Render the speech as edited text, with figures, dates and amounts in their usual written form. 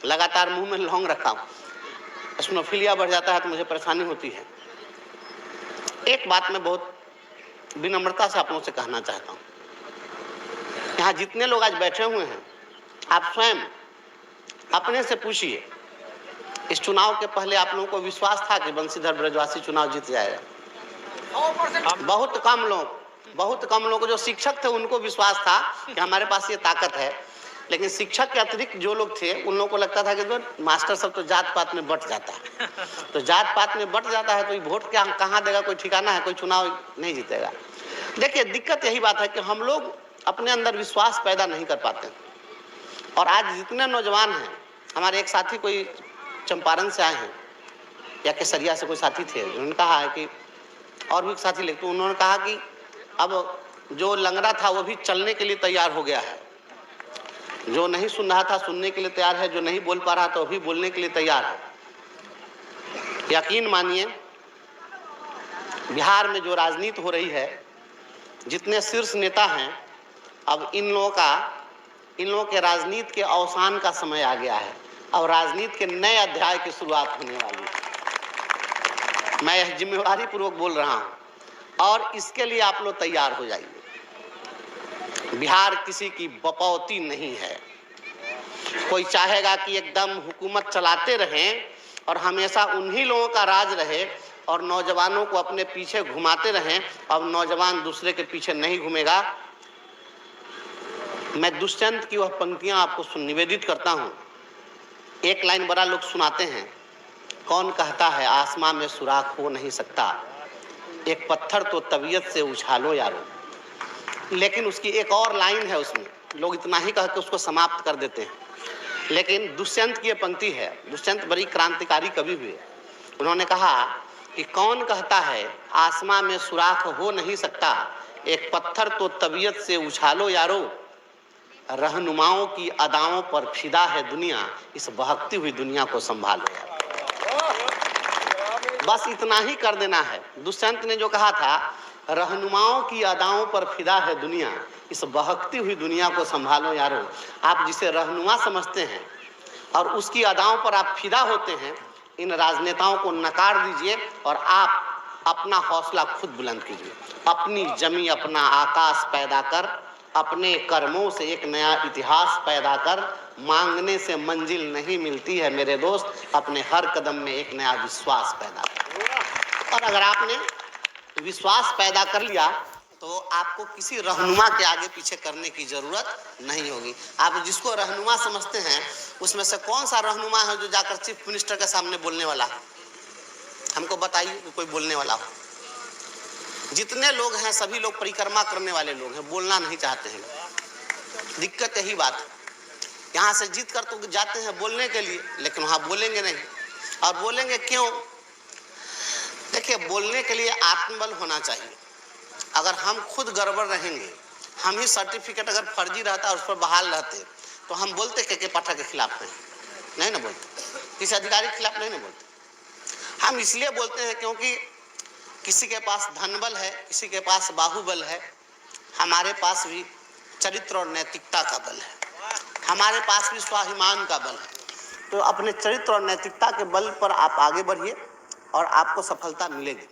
लगातार मुंह में लौंग रखा हूँ, एस्नोफिलिया बढ़ जाता है तो मुझे परेशानी होती है। एक बात मैं बहुत विनम्रता से आप लोगों से कहना चाहता हूँ, यहाँ जितने लोग आज बैठे हुए हैं, आप स्वयं अपने से पूछिए, इस चुनाव के पहले आप लोगों को विश्वास था कि बंशीधर ब्रजवासी चुनाव जीत जाएगा? बहुत कम लोग जो शिक्षक थे उनको विश्वास था कि हमारे पास ये ताकत है, लेकिन शिक्षक के अतिरिक्त जो लोग थे उन लोगों को लगता था कि तो मास्टर सब तो जात पात में बट जाता है, तो जात पात में बट जाता है तो ये वोट क्या कहाँ देगा, कोई ठिकाना है, कोई चुनाव नहीं जीतेगा। देखिए, दिक्कत यही बात है कि हम लोग अपने अंदर विश्वास पैदा नहीं कर पाते। और आज जितने नौजवान हैं, हमारे एक साथी कोई चंपारण से आए हैं या केसरिया से कोई साथी थे, उन्होंने कहा है कि, और भी साथी लेकिन तो उन्होंने कहा कि अब जो लंगड़ा था वो भी चलने के लिए तैयार हो गया है, जो नहीं सुन रहा था सुनने के लिए तैयार है, जो नहीं बोल पा रहा था वो भी बोलने के लिए तैयार है। यकीन मानिए, बिहार में जो राजनीति हो रही है, जितने शीर्ष नेता हैं, अब इन लोगों के राजनीति के अवसान का समय आ गया है। अब राजनीति के नए अध्याय की शुरुआत होने वाली है। मैं यह जिम्मेवारी पूर्वक बोल रहा हूं, और इसके लिए आप लोग तैयार हो जाइए। बिहार किसी की बपौती नहीं है। कोई चाहेगा कि एकदम हुकूमत चलाते रहें और हमेशा उन्हीं लोगों का राज रहे और नौजवानों को अपने पीछे घुमाते रहें। अब नौजवान दूसरे के पीछे नहीं घूमेगा। मैं दुष्यंत की वह पंक्तियां आपको निवेदित करता हूं। एक लाइन बड़ा लोग सुनाते हैं, कौन कहता है आसमां में सुराख हो नहीं सकता, एक पत्थर तो तबीयत से उछालो यारो। लेकिन उसकी एक और लाइन है, उसमें लोग इतना ही कह के उसको समाप्त कर देते हैं। लेकिन दुष्यंत की ये पंक्ति है, दुष्यंत बड़ी क्रांतिकारी कवि हुए। उन्होंने कहा कि कौन कहता है आसमां में सुराख हो नहीं सकता, एक पत्थर तो तबीयत से उछालो यारो, रहनुमाओं की अदाओं पर फिदा है दुनिया, इस बहकती हुई दुनिया को संभालो। बस इतना ही कर देना है। दुष्यंत ने जो कहा था, रहनुमाओं की अदाओं पर फिदा है दुनिया, इस बहकती हुई दुनिया को संभालो यारो। आप जिसे रहनुमा समझते हैं और उसकी अदाओं पर आप फिदा होते हैं, इन राजनेताओं को नकार दीजिए और आप अपना हौसला खुद बुलंद कीजिए। अपनी जमी अपना आकाश पैदा कर, अपने कर्मों से एक नया इतिहास पैदा कर। मांगने से मंजिल नहीं मिलती है मेरे दोस्त, अपने हर कदम में एक नया विश्वास पैदा कर। और अगर आपने विश्वास पैदा कर लिया तो आपको किसी रहनुमा के आगे पीछे करने की जरूरत नहीं होगी। आप जिसको रहनुमा समझते हैं, उसमें से कौन सा रहनुमा है जो जाकर चीफ मिनिस्टर के सामने बोलने वाला है? हमको बताइए कोई बोलने वाला हो। जितने लोग हैं सभी लोग परिक्रमा करने वाले लोग हैं, बोलना नहीं चाहते हैं। दिक्कत यही बात है। यहाँ से जीत कर तो जाते हैं बोलने के लिए, लेकिन वहाँ बोलेंगे नहीं। और बोलेंगे क्यों? देखिए, बोलने के लिए आत्मबल होना चाहिए। अगर हम खुद गड़बड़ रहेंगे, हम ही सर्टिफिकेट अगर फर्जी रहता और उस पर बहाल रहते, तो हम बोलते के पाठक के खिलाफ नहीं ना बोलते, किसी अधिकारी के खिलाफ नहीं ना बोलते। हम इसलिए बोलते हैं क्योंकि किसी के पास धनबल है, किसी के पास बाहुबल है, हमारे पास भी चरित्र और नैतिकता का बल है, हमारे पास भी स्वाभिमान का बल है। तो अपने चरित्र और नैतिकता के बल पर आप आगे बढ़िए और आपको सफलता मिलेगी।